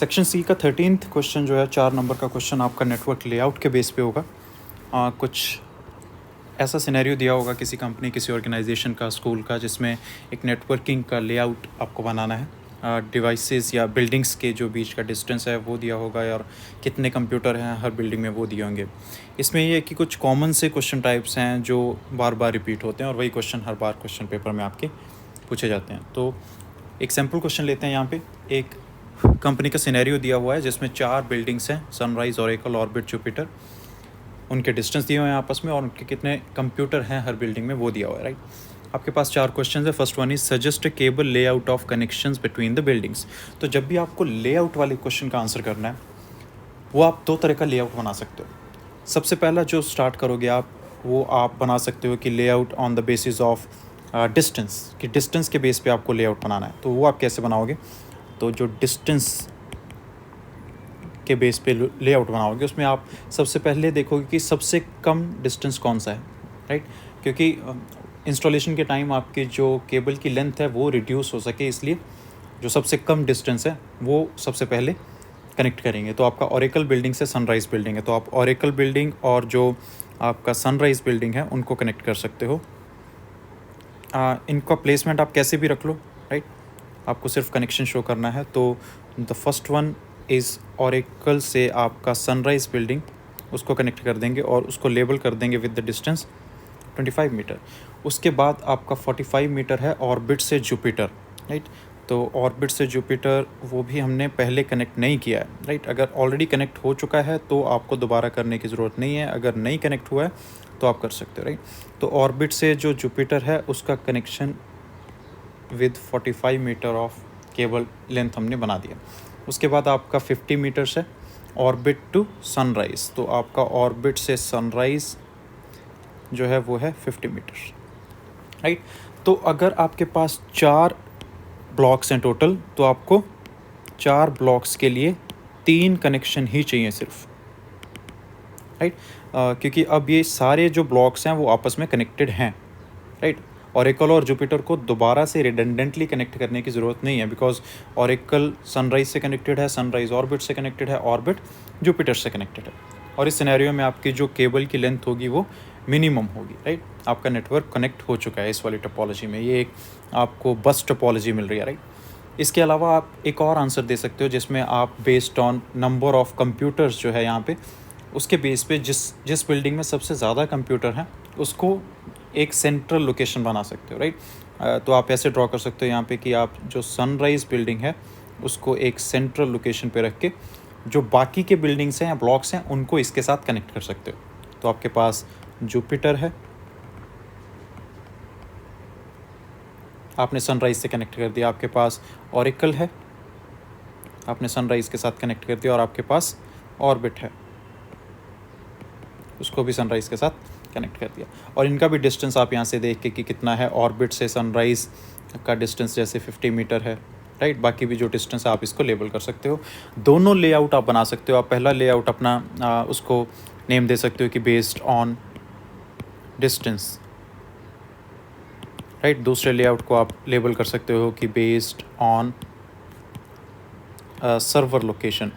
Section C का 13th question जो है 4 नंबर का क्वेश्चन आपका नेटवर्क लेआउट के बेस पे होगा। कुछ ऐसा सिनेरियो दिया होगा किसी कंपनी, किसी ऑर्गेनाइजेशन का, स्कूल का, जिसमें एक नेटवर्किंग का लेआउट आपको बनाना है। डिवाइसेस या बिल्डिंग्स के जो बीच का डिस्टेंस है वो दिया होगा और कितने कंप्यूटर हैं हर बिल्डिंग में वो दिए होंगे। इसमें ये है कि कुछ कॉमन से क्वेश्चन टाइप्स हैं जो बार बार रिपीट होते हैं और वही क्वेश्चन हर बार क्वेश्चन पेपर में आपके पूछे जाते हैं। तो एक सैम्पल क्वेश्चन लेते हैं। यहाँ पे एक कंपनी का सिनेरियो दिया हुआ है जिसमें 4 बिल्डिंग्स हैं, सनराइज, ओरेकल, ऑर्बिट, जुपिटर। उनके डिस्टेंस दिए हुए हैं आपस में और उनके कितने कंप्यूटर हैं हर बिल्डिंग में वो दिया हुआ है, राइट। आपके पास 4 क्वेश्चन है। First one is suggest a cable layout of connections between the buildings. तो जब भी आपको लेआउट वाले क्वेश्चन का आंसर करना है वो आप 2 तरह का लेआउट बना सकते हो। सबसे पहला जो स्टार्ट करोगे आप, वो आप बना सकते हो कि layout on the basis of distance, कि डिस्टेंस के बेस पे आपको लेआउट बनाना है। तो वो आप कैसे बनाओगे? तो जो डिस्टेंस के बेस पे लेआउट बनाओगे उसमें आप सबसे पहले देखोगे कि सबसे कम डिस्टेंस कौन सा है, राइट। क्योंकि इंस्टॉलेशन के टाइम आपकी जो केबल की लेंथ है वो रिड्यूस हो सके, इसलिए जो सबसे कम डिस्टेंस है वो सबसे पहले कनेक्ट करेंगे। तो आपका ओरेकल बिल्डिंग से सनराइज़ बिल्डिंग है, तो आप ओरेकल बिल्डिंग और जो आपका सनराइज़ बिल्डिंग है उनको कनेक्ट कर सकते हो। इनका प्लेसमेंट आप कैसे भी रख लो, राइट। आपको सिर्फ कनेक्शन शो करना है। तो the first one is Oracle से आपका सनराइज़ बिल्डिंग, उसको कनेक्ट कर देंगे और उसको लेबल कर देंगे विद द डिस्टेंस 25 मीटर। उसके बाद आपका 45 मीटर है ऑर्बिट से जुपिटर, राइट। तो ऑर्बिट से जुपिटर वो भी हमने पहले कनेक्ट नहीं किया है, राइट। अगर ऑलरेडी कनेक्ट हो चुका है तो आपको दोबारा करने की ज़रूरत नहीं है, अगर नहीं कनेक्ट हुआ है तो आप कर सकते हो, राइट। तो ऑर्बिट से जो जुपिटर है उसका connection with 45 metre of cable length हमने बना दिया। उसके बाद आपका 50 मीटर्स है ऑर्बिट टू सनराइज़। तो आपका ऑर्बिट से सनराइज़ जो है वो है 50 मीटर, राइट। तो अगर आपके पास 4 ब्लॉक्स हैं टोटल, तो आपको 4 ब्लॉक्स के लिए 3 कनेक्शन ही चाहिए सिर्फ, राइट। क्योंकि अब ये सारे जो ब्लॉक्स हैं वो आपस में कनेक्टेड हैं, राइट। ओरेकल और जुपिटर को दोबारा से रिडंडेंटली कनेक्ट करने की ज़रूरत नहीं है, बिकॉज ओरेकल सनराइज से कनेक्टेड है, सनराइज ऑर्बिट से कनेक्टेड है, ऑर्बिट जुपिटर से कनेक्टेड है। और इस सिनेरियो में आपकी जो केबल की लेंथ होगी वो मिनिमम होगी, राइट। आपका नेटवर्क कनेक्ट हो चुका है इस वाली टोपोलॉजी में। ये एक आपको बस टोपोलॉजी मिल रही है, राइट। इसके अलावा आप एक और आंसर दे सकते हो जिसमें आप based on number of computers जो है यहाँ पे, उसके बेस पे जिस बिल्डिंग में सबसे ज़्यादा कंप्यूटर हैं उसको एक सेंट्रल लोकेशन बना सकते हो, राइट। तो आप ऐसे ड्रॉ कर सकते हो यहाँ पे कि आप जो सनराइज़ बिल्डिंग है उसको एक सेंट्रल लोकेशन पे रख के जो बाकी के बिल्डिंग्स हैं या ब्लॉक्स हैं उनको इसके साथ कनेक्ट कर सकते हो। तो आपके पास जुपिटर है, आपने सनराइज़ से कनेक्ट कर दिया। आपके पास ओरेकल है, आपने सनराइज़ के साथ कनेक्ट कर दिया। और आपके पास ऑर्बिट है, उसको भी सनराइज़ के साथ कनेक्ट कर दिया। और इनका भी डिस्टेंस आप यहाँ से देख के कि कितना है। ऑर्बिट से सनराइज़ का डिस्टेंस जैसे 50 मीटर है, राइट। बाकी भी जो डिस्टेंस है आप इसको लेबल कर सकते हो। दोनों लेआउट आप बना सकते हो। आप पहला लेआउट अपना उसको नेम दे सकते हो कि बेस्ड ऑन डिस्टेंस, राइट। दूसरे लेआउट को आप लेबल कर सकते हो कि based on server location,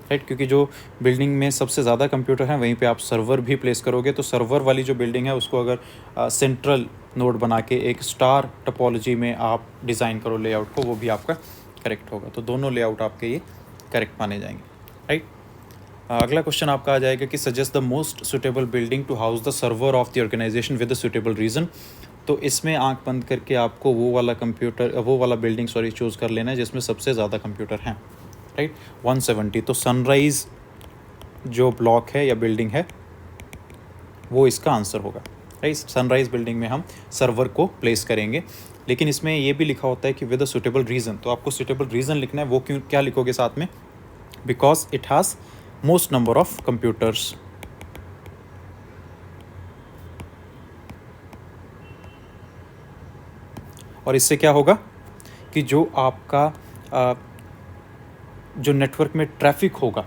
right. क्योंकि जो बिल्डिंग में सबसे ज़्यादा कंप्यूटर हैं वहीं पे आप सर्वर भी प्लेस करोगे। तो सर्वर वाली जो बिल्डिंग है उसको अगर सेंट्रल नोड बना के एक स्टार टोपोलॉजी में आप डिज़ाइन करो लेआउट को, वो भी आपका करेक्ट होगा। तो दोनों लेआउट आपके ये करेक्ट माने जाएंगे, राइट। अगला क्वेश्चन आपका आ जाएगा कि suggest the most suitable building to house the server of the organisation with the suitable reason. तो इसमें आंख बंद करके आपको वो वाला बिल्डिंग चूज़ कर लेना है जिसमें सबसे ज़्यादा कंप्यूटर हैं, राइट। 170। तो सनराइज़ जो ब्लॉक है या बिल्डिंग है वो इसका आंसर होगा, राइट। सनराइज़ बिल्डिंग में हम सर्वर को प्लेस करेंगे, लेकिन इसमें ये भी लिखा होता है कि विद अ सुटेबल रीज़न। तो आपको सुटेबल रीज़न लिखना है। वो क्या लिखोगे साथ में? Because it has most number of computers. और इससे क्या होगा कि जो आपका जो नेटवर्क में ट्रैफिक होगा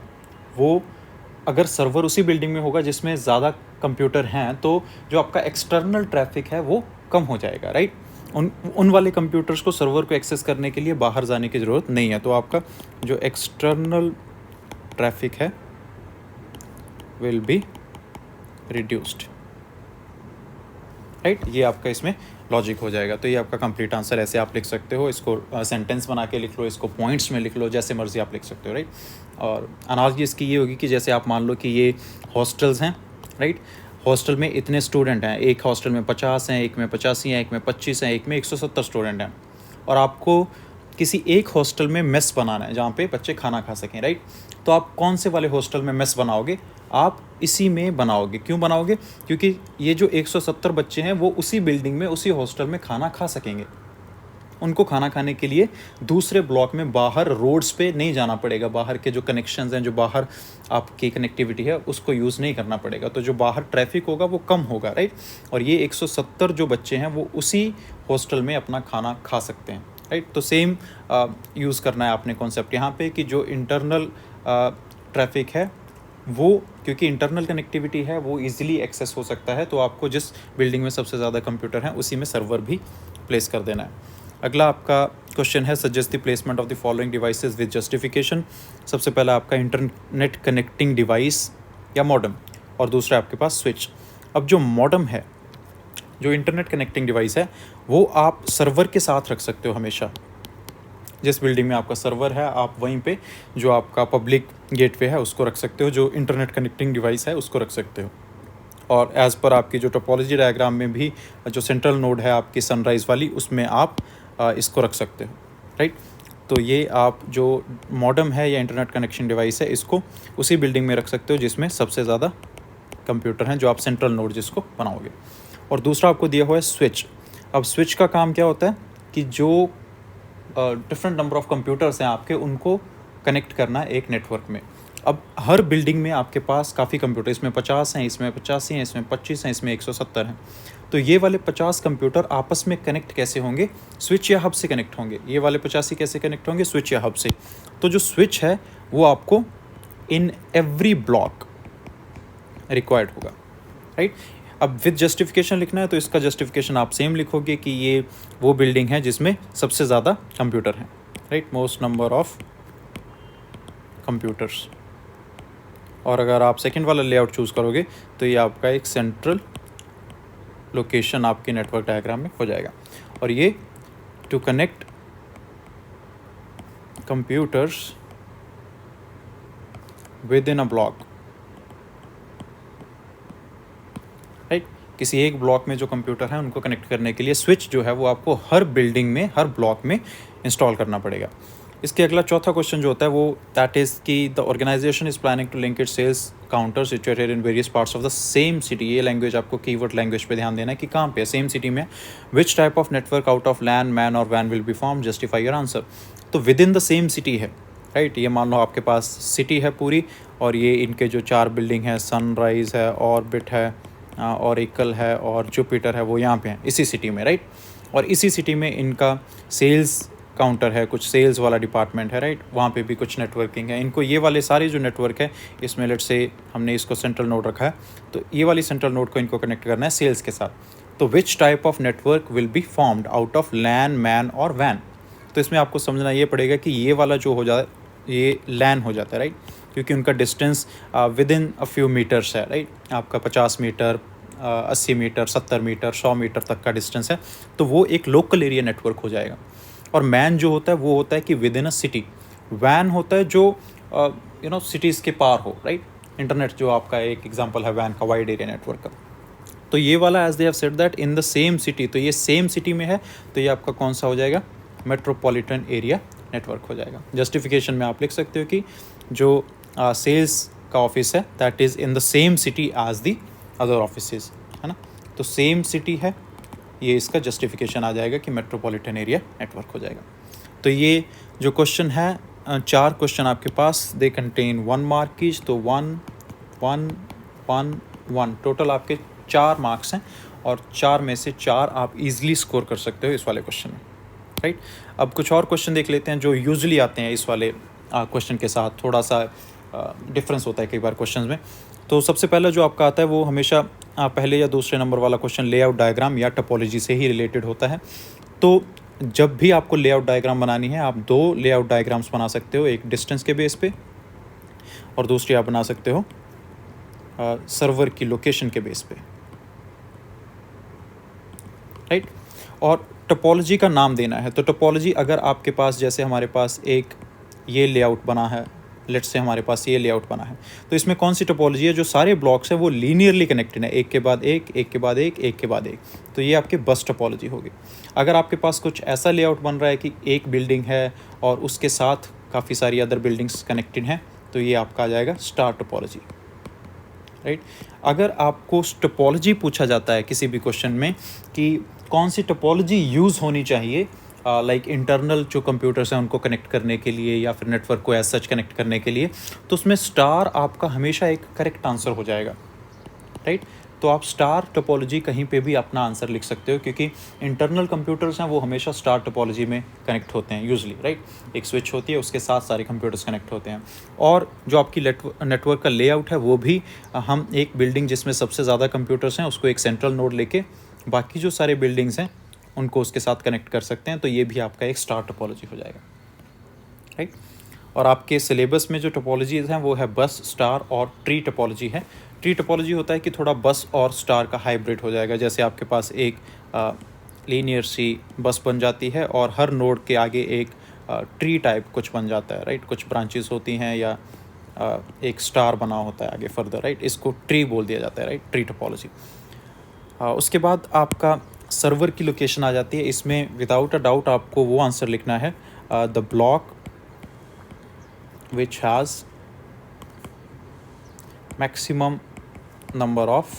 वो अगर सर्वर उसी बिल्डिंग में होगा जिसमें ज़्यादा कंप्यूटर हैं तो जो आपका एक्सटर्नल ट्रैफिक है वो कम हो जाएगा, राइट। उन वाले कंप्यूटर्स को सर्वर को एक्सेस करने के लिए बाहर जाने की ज़रूरत नहीं है। तो आपका जो एक्सटर्नल ट्रैफिक है विल बी रिड्यूस्ड, राइट। ये आपका इसमें लॉजिक हो जाएगा। तो ये आपका कंप्लीट आंसर, ऐसे आप लिख सकते हो, इसको सेंटेंस बना के लिख लो, इसको पॉइंट्स में लिख लो, जैसे मर्जी आप लिख सकते हो, राइट। और अनालॉजी इसकी ये होगी कि जैसे आप मान लो कि ये हॉस्टल्स हैं, राइट। हॉस्टल में इतने स्टूडेंट हैं, एक हॉस्टल में 50 हैं, एक में 85 हैं, एक में 25 हैं, एक में 170 स्टूडेंट हैं, और आपको किसी एक हॉस्टल में मेस बनाना है जहाँ पे बच्चे खाना खा सकें, राइट। तो आप कौन से वाले हॉस्टल में मेस बनाओगे? आप इसी में बनाओगे। क्यों बनाओगे? क्योंकि ये जो 170 बच्चे हैं वो उसी बिल्डिंग में, उसी हॉस्टल में खाना खा सकेंगे। उनको खाना खाने के लिए दूसरे ब्लॉक में बाहर रोड्स पे नहीं जाना पड़ेगा, बाहर के जो कनेक्शंस हैं, जो बाहर आपकी कनेक्टिविटी है उसको यूज़ नहीं करना पड़ेगा। तो जो बाहर ट्रैफिक होगा वो कम होगा, राइट। और ये 170 जो बच्चे हैं वो उसी हॉस्टल में अपना खाना खा सकते हैं, राइट। तो सेम यूज़ करना है आपने कॉन्सेप्ट यहाँ पे कि जो इंटरनल ट्रैफिक है वो, क्योंकि इंटरनल कनेक्टिविटी है वो इजीली एक्सेस हो सकता है, तो आपको जिस बिल्डिंग में सबसे ज़्यादा कंप्यूटर हैं उसी में सर्वर भी प्लेस कर देना है। अगला आपका क्वेश्चन है suggest the placement of the following devices with justification. सबसे पहला आपका इंटरनेट कनेक्टिंग डिवाइस या मॉडेम, और दूसरा आपके पास स्विच। अब जो मॉडेम है, जो इंटरनेट कनेक्टिंग डिवाइस है, वो आप सर्वर के साथ रख सकते हो हमेशा। जिस बिल्डिंग में आपका सर्वर है आप वहीं पे जो आपका पब्लिक गेटवे है उसको रख सकते हो, जो इंटरनेट कनेक्टिंग डिवाइस है उसको रख सकते हो। और एज़ पर आपकी जो टोपोलॉजी डायग्राम में भी जो सेंट्रल नोड है आपकी सनराइज़ वाली, उसमें आप इसको रख सकते हो, राइट। तो ये आप जो मॉडेम है या इंटरनेट कनेक्शन डिवाइस है इसको उसी बिल्डिंग में रख सकते हो जिसमें सबसे ज़्यादा कंप्यूटर हैं, जो आप सेंट्रल नोड जिसको बनाओगे। और दूसरा आपको दिया हुआ है स्विच। अब स्विच का काम क्या होता है कि जो डिफरेंट नंबर ऑफ कंप्यूटर्स हैं आपके, उनको कनेक्ट करना है एक नेटवर्क में। अब हर बिल्डिंग में आपके पास काफ़ी कंप्यूटर, इसमें 50 हैं, इसमें 85 हैं, इसमें 25 हैं, इसमें 170 हैं। तो ये वाले 50 कंप्यूटर आपस में कनेक्ट कैसे होंगे? स्विच या हब से कनेक्ट होंगे। ये वाले 85 कैसे कनेक्ट होंगे? स्विच या हब से। तो जो स्विच है वो आपको इन एवरी ब्लॉक रिक्वायर्ड होगा, राइट। अब विद जस्टिफिकेशन लिखना है तो इसका जस्टिफिकेशन आप सेम लिखोगे कि ये वो बिल्डिंग है जिसमें सबसे ज़्यादा कंप्यूटर हैं, right. Most number of computers. और अगर आप सेकंड वाला लेआउट चूज़ करोगे तो ये आपका एक सेंट्रल लोकेशन आपके नेटवर्क डायग्राम में हो जाएगा। और ये to connect computers within a block, right. किसी एक ब्लॉक में जो कंप्यूटर है उनको कनेक्ट करने के लिए स्विच जो है वो आपको हर बिल्डिंग में, हर ब्लॉक में इंस्टॉल करना पड़ेगा। इसके अगला चौथा क्वेश्चन जो होता है वो दैट इज़ कि the organisation is planning to link it sales counter situated in various parts of the same city. ये लैंग्वेज आपको कीवर्ड लैंग्वेज पे ध्यान देना है कि कहाँ पे है, सेम सिटी में। Which type of network out of LAN, MAN और वैन will be form, justify your answer. तो within the same city है, राइट। ये मान लो आपके पास सिटी है पूरी, और ये इनके जो 4 बिल्डिंग है, सनराइज़ है, ऑर्बिट है, ऑरेकल है और जुपिटर है, वो यहाँ पे हैं इसी सिटी में, राइट। और इसी सिटी में इनका सेल्स काउंटर है, कुछ सेल्स वाला डिपार्टमेंट है, राइट। वहाँ पे भी कुछ नेटवर्किंग है। इनको ये वाले सारे जो नेटवर्क है, इसमें लेट से हमने इसको सेंट्रल नोड रखा है, तो ये वाली सेंट्रल नोड को इनको कनेक्ट करना है सेल्स के साथ। तो which type of network will be formed out of LAN, MAN और वैन। तो इसमें आपको समझना ये पड़ेगा कि ये वाला जो हो जाए ये लैन हो जाता है, राइट, क्योंकि उनका distance within a few metres है, राइट। आपका 50 मीटर, 80 मीटर, 70 मीटर, 100 मीटर तक का डिस्टेंस है, तो वो एक लोकल एरिया नेटवर्क हो जाएगा। और मैन जो होता है वो होता है कि विद इन अ सिटी। वैन होता है जो सिटीज़ के पार हो, राइट। इंटरनेट जो आपका एक एग्जांपल है वैन का, वाइड एरिया नेटवर्क का। तो ये वाला as they have said that in the same city, तो ये सेम सिटी में है, तो ये आपका कौन सा हो जाएगा? मेट्रोपॉलिटन एरिया नेटवर्क हो जाएगा। जस्टिफिकेशन में आप लिख सकते हो कि जो सेल्स का ऑफिस है that is in the same city as the other offices, है ना। तो सेम सिटी है, ये इसका जस्टिफिकेशन आ जाएगा कि मेट्रोपॉलिटन एरिया नेटवर्क हो जाएगा। तो ये जो क्वेश्चन है, 4 क्वेश्चन आपके पास, दे कंटेन 1 मार्क ईच, तो 1 1 1 1 टोटल आपके 4 मार्क्स हैं, और 4 में से 4 आप इजीली स्कोर कर सकते हो इस वाले क्वेश्चन में, राइट। अब कुछ और क्वेश्चन देख लेते हैं जो यूजुअली आते हैं इस वाले क्वेश्चन के साथ। थोड़ा सा डिफरेंस होता है कई बार क्वेश्चंस में। तो सबसे पहला जो आपका आता है वो हमेशा पहले या दूसरे नंबर वाला क्वेश्चन लेआउट डायग्राम या टोपोलॉजी से ही रिलेटेड होता है। तो जब भी आपको लेआउट डायग्राम बनानी है, आप 2 लेआउट डायग्राम्स बना सकते हो, एक डिस्टेंस के बेस पे और दूसरी आप बना सकते हो सर्वर की लोकेशन के बेस पे, राइट। और टोपोलॉजी का नाम देना है, तो टोपोलॉजी अगर आपके पास, जैसे हमारे पास एक ये लेआउट बना है, लेट्स से हमारे पास ये लेआउट बना है, तो इसमें कौन सी टोपोलॉजी है, जो सारे ब्लॉक्स हैं वो लीनियरली कनेक्टेड है, एक के बाद एक, एक के बाद एक, एक के बाद एक, तो ये आपकी बस टोपोलॉजी होगी। अगर आपके पास कुछ ऐसा लेआउट बन रहा है कि एक बिल्डिंग है और उसके साथ काफ़ी सारी अदर बिल्डिंग्स कनेक्टेड हैं, तो ये आपका आ जाएगा स्टार टोपोलॉजी, राइट। अगर आपको टोपोलॉजी पूछा जाता है किसी भी क्वेश्चन में कि कौन सी टोपोलॉजी यूज़ होनी चाहिए, लाइक इंटरनल जो कंप्यूटर्स हैं उनको कनेक्ट करने के लिए या फिर नेटवर्क को एज सच कनेक्ट करने के लिए, तो उसमें स्टार आपका हमेशा एक करेक्ट आंसर हो जाएगा, राइट। तो आप स्टार टोपोलॉजी कहीं पे भी अपना आंसर लिख सकते हो, क्योंकि इंटरनल कंप्यूटर्स हैं वो हमेशा स्टार टोपोलॉजी में कनेक्ट होते हैं यूजली, राइट। एक स्विच होती है, उसके साथ सारे कंप्यूटर्स कनेक्ट होते हैं। और जो आपकी नेटवर्क का लेआउट है वो भी हम एक बिल्डिंग जिसमें सबसे ज़्यादा कंप्यूटर्स हैं उसको एक सेंट्रल नोड लेके बाकी जो सारे बिल्डिंग्स हैं उनको उसके साथ कनेक्ट कर सकते हैं, तो ये भी आपका एक स्टार टोपोलॉजी हो जाएगा, राइट। और आपके सिलेबस में जो टोपोलॉजीज़ हैं वो है बस, स्टार और ट्री टोपोलॉजी है। ट्री टोपोलॉजी होता है कि थोड़ा बस और स्टार का हाइब्रिड हो जाएगा, जैसे आपके पास एक लीनियर सी बस बन जाती है और हर नोड के आगे एक ट्री टाइप कुछ बन जाता है, राइट। कुछ ब्रांचेस होती हैं या एक स्टार बना होता है आगे फर्दर, राइट। इसको ट्री बोल दिया जाता है, राइट, ट्री टोपोलॉजी। उसके बाद आपका सर्वर की लोकेशन आ जाती है। इसमें विदाउट अ डाउट आपको वो आंसर लिखना है, the block which has maximum number of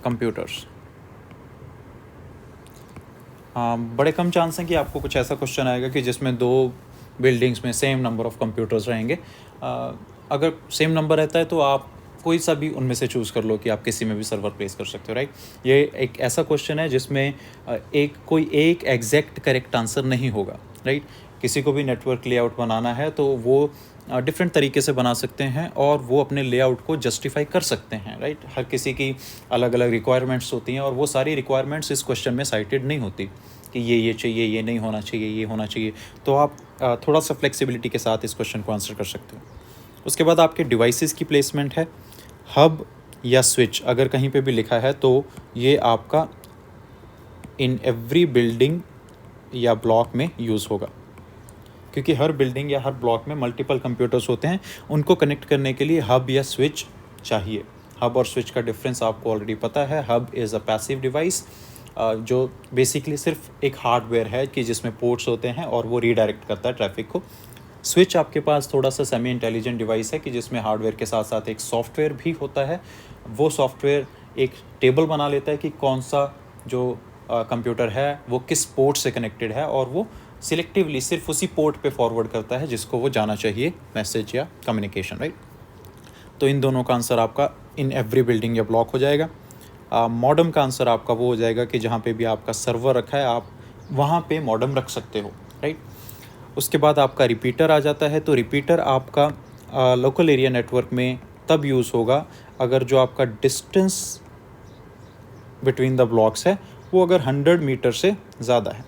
computers. बड़े कम चांस हैं कि आपको कुछ ऐसा क्वेश्चन आएगा कि जिसमें 2 बिल्डिंग्स में सेम नंबर ऑफ कंप्यूटर्स रहेंगे। अगर सेम नंबर रहता है तो आप कोई सा भी उनमें से चूज़ कर लो कि आप किसी में भी सर्वर प्लेस कर सकते हो, राइट। ये एक ऐसा क्वेश्चन है जिसमें कोई एक एग्जैक्ट करेक्ट आंसर नहीं होगा, राइट। किसी को भी नेटवर्क लेआउट बनाना है तो वो डिफरेंट तरीके से बना सकते हैं और वो अपने लेआउट को जस्टिफाई कर सकते हैं, राइट। हर किसी की अलग अलग रिक्वायरमेंट्स होती हैं और वो सारी रिक्वायरमेंट्स इस क्वेश्चन में साइटेड नहीं होती कि ये चाहिए, ये नहीं होना चाहिए, ये होना चाहिए, तो आप थोड़ा सा फ्लेक्सिबिलिटी के साथ इस क्वेश्चन को आंसर कर सकते हो। उसके बाद आपके डिवाइसेस की प्लेसमेंट है, हब या स्विच अगर कहीं पे भी लिखा है तो ये आपका इन एवरी बिल्डिंग या ब्लॉक में यूज़ होगा, क्योंकि हर बिल्डिंग या हर ब्लॉक में मल्टीपल कंप्यूटर्स होते हैं, उनको कनेक्ट करने के लिए हब या स्विच चाहिए। हब और स्विच का डिफरेंस आपको ऑलरेडी पता है। Hub is a passive device जो बेसिकली सिर्फ एक हार्डवेयर है कि जिसमें पोर्ट्स होते हैं और वो रीडायरेक्ट करता है ट्रैफिक को। स्विच आपके पास थोड़ा सा सेमी इंटेलिजेंट डिवाइस है कि जिसमें हार्डवेयर के साथ साथ एक सॉफ्टवेयर भी होता है। वो सॉफ्टवेयर एक टेबल बना लेता है कि कौन सा जो कंप्यूटर है वो किस पोर्ट से कनेक्टेड है और वो सिलेक्टिवली सिर्फ उसी पोर्ट पे फॉरवर्ड करता है जिसको वो जाना चाहिए, मैसेज या कम्युनिकेशन, राइट। तो इन दोनों का आंसर आपका इन एवरी बिल्डिंग या ब्लॉक हो जाएगा। मॉडम का आंसर आपका वो हो जाएगा कि जहाँ पे भी आपका सर्वर रखा है आप वहाँ पे मॉडम रख सकते हो, राइट। उसके बाद आपका रिपीटर आ जाता है, तो रिपीटर आपका लोकल एरिया नेटवर्क में तब यूज़ होगा अगर जो आपका डिस्टेंस बिटवीन द ब्लॉक्स है वो अगर 100 मीटर से ज़्यादा है,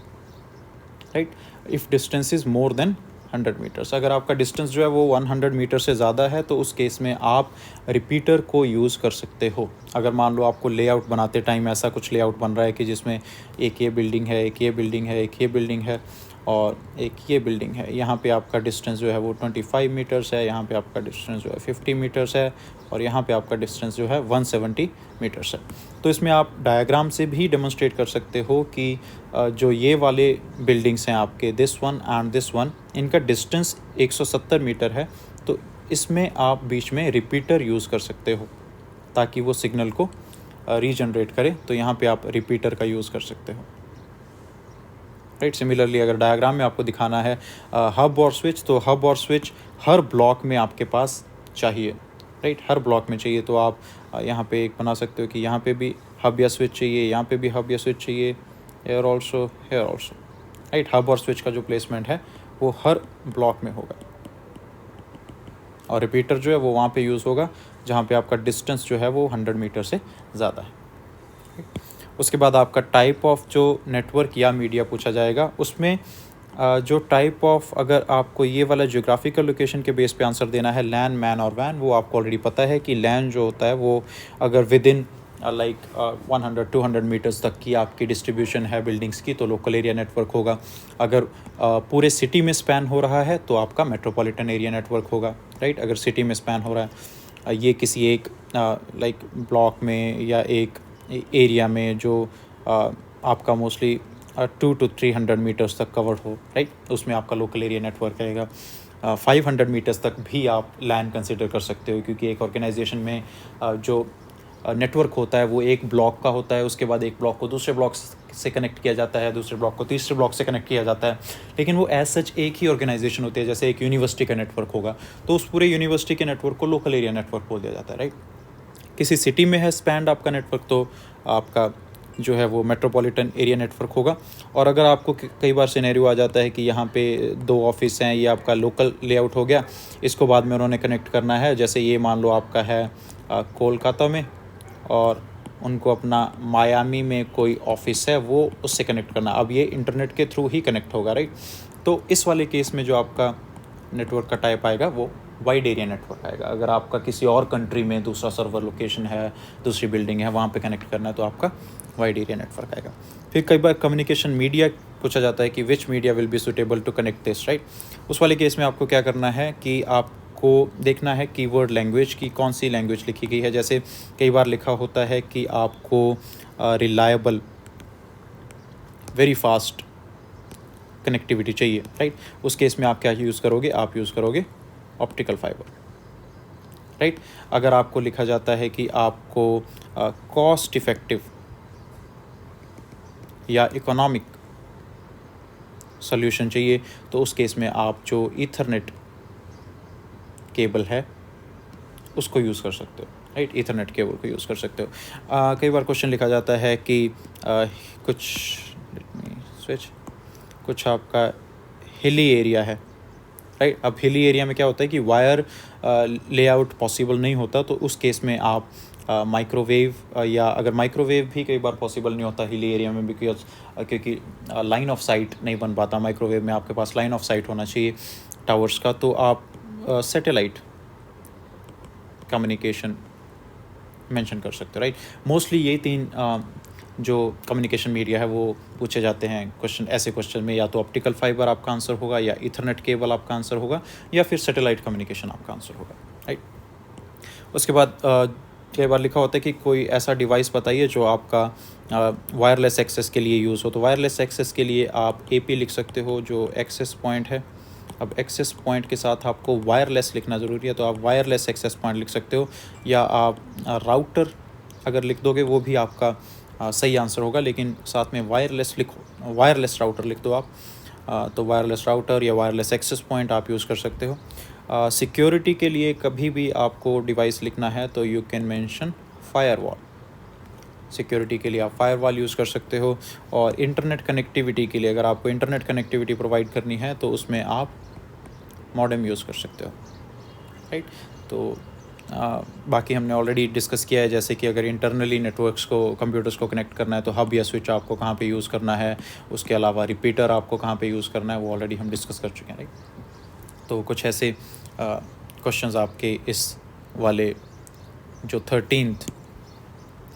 right. If distance is more than 100 metres, अगर आपका डिस्टेंस जो है वो 100 मीटर से ज़्यादा है तो उस केस में आप रिपीटर को यूज़ कर सकते हो। अगर मान लो आपको लेआउट बनाते टाइम ऐसा कुछ लेआउट बन रहा है कि जिसमें एक ये बिल्डिंग है, एक ये बिल्डिंग है, एक ये बिल्डिंग है और एक ये बिल्डिंग है, यहाँ पे आपका डिस्टेंस जो है वो 25 मीटर्स है, यहाँ पे आपका डिस्टेंस जो है 50 मीटर्स है और यहाँ पे आपका डिस्टेंस जो है 170 मीटर्स है। तो इसमें आप डायग्राम से भी डेमोन्स्ट्रेट कर सकते हो कि जो ये वाले बिल्डिंग्स हैं आपके, this one and this one, इनका डिस्टेंस 170 मीटर है, तो इसमें आप बीच में रिपीटर यूज़ कर सकते हो ताकि वो सिग्नल को रीजनरेट करे। तो यहाँ पे आप रिपीटर का यूज़ कर सकते हो, राइट। सिमिलरली अगर डायग्राम में आपको दिखाना है हब और स्विच, तो हब और स्विच हर ब्लॉक में आपके पास चाहिए, राइट। हर ब्लॉक में चाहिए, तो आप यहाँ पे एक बना सकते हो कि यहाँ पे भी हब या स्विच चाहिए, यहाँ पे भी हब या स्विच चाहिए, here also, here also, right. Hub और स्विच का जो प्लेसमेंट है वो हर ब्लॉक में होगा और रिपीटर जो है वो वहाँ पे यूज़ होगा जहाँ पे आपका डिस्टेंस जो है वो 100 मीटर से ज़्यादा है। उसके बाद आपका टाइप ऑफ जो नेटवर्क या मीडिया पूछा जाएगा, उसमें जो टाइप ऑफ, अगर आपको ये वाला ज्योग्राफिकल लोकेशन के बेस पे आंसर देना है, लैन, मैन और वैन, वो आपको ऑलरेडी पता है कि लैन जो होता है वो अगर विद इन लाइक 100-200 मीटर्स तक की आपकी डिस्ट्रीब्यूशन है बिल्डिंग्स की, तो लोकल एरिया नेटवर्क होगा। अगर पूरे सिटी में स्पैन हो रहा है तो आपका मेट्रोपॉलिटन एरिया नेटवर्क होगा, राइट। अगर सिटी में स्पैन हो रहा है, ये किसी एक लाइक ब्लॉक में या एक एरिया में जो आपका मोस्टली 200 to 300 मीटर्स तक कवर्ड हो, राइट, उसमें आपका लोकल एरिया नेटवर्क रहेगा। 500 मीटर्स तक भी आप लैन कंसिडर कर सकते हो, क्योंकि एक ऑर्गेनाइजेशन में जो नेटवर्क होता है वो एक ब्लॉक का होता है, उसके बाद एक ब्लॉक को दूसरे ब्लॉक से कनेक्ट किया जाता है, दूसरे ब्लॉक को तीसरे ब्लॉक से कनेक्ट किया जाता है, लेकिन वो एज सच एक ही ऑर्गेनाइजेशन होती है। जैसे एक यूनिवर्सिटी का नेटवर्क होगा तो उस पूरे यूनिवर्सिटी के नेटवर्क को लोकल एरिया नेटवर्क बोल दिया जाता है, राइट। किसी सिटी में है स्पैंड आपका नेटवर्क तो आपका जो है वो मेट्रोपॉलिटन एरिया नेटवर्क होगा। और अगर आपको कई बार सिनेरियो आ जाता है कि यहाँ पे 2 ऑफिस हैं, ये आपका लोकल लेआउट हो गया, इसको बाद में उन्होंने कनेक्ट करना है, जैसे ये मान लो आपका है कोलकाता में और उनको अपना मायामी में कोई ऑफिस है, वो उससे कनेक्ट करना, अब ये इंटरनेट के थ्रू ही कनेक्ट होगा, राइट। तो इस वाले केस में जो आपका नेटवर्क का टाइप आएगा वो वाइड एरिया नेटवर्क आएगा। अगर आपका किसी और कंट्री में दूसरा सर्वर लोकेशन है, दूसरी बिल्डिंग है, वहाँ पे कनेक्ट करना है तो आपका वाइड एरिया नेटवर्क आएगा। फिर कई बार कम्युनिकेशन मीडिया पूछा जाता है कि which media will be suitable to connect this, right. उस वाले केस में आपको क्या करना है कि आपको देखना है कीवर्ड लैंग्वेज की कौन सी लैंग्वेज लिखी गई है। जैसे कई बार लिखा होता है कि आपको रिलायबल, वेरी फास्ट कनेक्टिविटी चाहिए, राइट। उस केस में आप क्या यूज़ करोगे, आप यूज़ करोगे ऑप्टिकल फाइबर, राइट। अगर आपको लिखा जाता है कि आपको कॉस्ट इफ़ेक्टिव या इकोनॉमिक सॉल्यूशन चाहिए तो उस केस में आप जो ईथरनेट केबल है उसको यूज़ कर सकते हो, राइट। ईथरनेट केबल को यूज़ कर सकते हो। कई बार क्वेश्चन लिखा जाता है कि कुछ आपका हिली एरिया है, राइट। अब हिली एरिया में क्या होता है कि वायर लेआउट पॉसिबल नहीं होता, तो उस केस में आप माइक्रोवेव या अगर माइक्रोवेव भी कई बार पॉसिबल नहीं होता हिली एरिया में, बिकॉज क्योंकि लाइन ऑफ साइट नहीं बन पाता। माइक्रोवेव में आपके पास लाइन ऑफ साइट होना चाहिए टावर्स का, तो आप सैटेलाइट कम्युनिकेशन मेंशन कर सकते हो, राइट। मोस्टली ये 3 जो कम्युनिकेशन मीडिया है वो पूछे जाते हैं क्वेश्चन, ऐसे क्वेश्चन में या तो ऑप्टिकल फाइबर आपका आंसर होगा, या ईथरनेट केबल आपका आंसर होगा, या फिर सैटेलाइट कम्युनिकेशन आपका आंसर होगा, राइट। उसके बाद कई बार लिखा होता है कि कोई ऐसा डिवाइस बताइए जो आपका वायरलेस एक्सेस के लिए यूज़ हो। तो वायरलेस एक्सेस के लिए आप AP लिख सकते हो, जो एक्सेस पॉइंट है। अब एक्सेस पॉइंट के साथ आपको वायरलेस लिखना ज़रूरी है, तो आप वायरलेस एक्सेस पॉइंट लिख सकते हो, या आप राउटर अगर लिख दोगे वो भी आपका सही आंसर होगा, लेकिन साथ में वायरलेस लिखो, वायरलेस राउटर लिख दो आप। तो वायरलेस राउटर या वायरलेस एक्सेस पॉइंट आप यूज़ कर सकते हो। सिक्योरिटी के लिए कभी भी आपको डिवाइस लिखना है तो you can mention firewall. Security के लिए आप फायरवॉल यूज़ कर सकते हो। और इंटरनेट कनेक्टिविटी के लिए, अगर आपको इंटरनेट कनेक्टिविटी प्रोवाइड करनी है तो उसमें आप मॉडेम यूज़ कर सकते हो, राइट। तो बाकी हमने ऑलरेडी डिस्कस किया है, जैसे कि अगर इंटरनली नेटवर्क्स को, कंप्यूटर्स को कनेक्ट करना है तो हब या स्विच आपको कहाँ पे यूज़ करना है, उसके अलावा रिपीटर आपको कहाँ पे यूज़ करना है, वो ऑलरेडी हम डिस्कस कर चुके हैं, राइट। तो कुछ ऐसे क्वेश्चंस आपके इस वाले जो 13th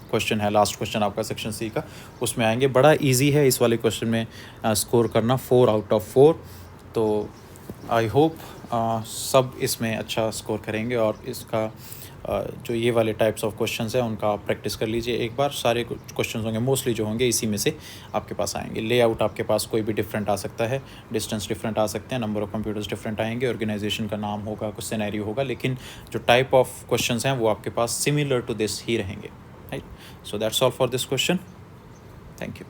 क्वेश्चन है, लास्ट क्वेश्चन आपका सेक्शन C का, उसमें आएंगे। बड़ा इजी है इस वाले क्वेश्चन में स्कोर करना 4 out of 4। तो आई होप सब इसमें अच्छा स्कोर करेंगे, और इसका जो ये वाले टाइप्स ऑफ क्वेश्चंस हैं उनका आप प्रैक्टिस कर लीजिए एक बार। सारे क्वेश्चंस होंगे, मोस्टली जो होंगे इसी में से आपके पास आएंगे। लेआउट आपके पास कोई भी डिफरेंट आ सकता है, डिस्टेंस डिफरेंट आ सकते हैं, नंबर ऑफ़ कंप्यूटर्स डिफरेंट आएंगे, ऑर्गेनाइजेशन का नाम होगा, कुछ सिनेरियो होगा, लेकिन जो टाइप ऑफ क्वेश्चंस हैं वो आपके पास सिमिलर टू दिस ही रहेंगे, right. So that's all for this question. Thank you.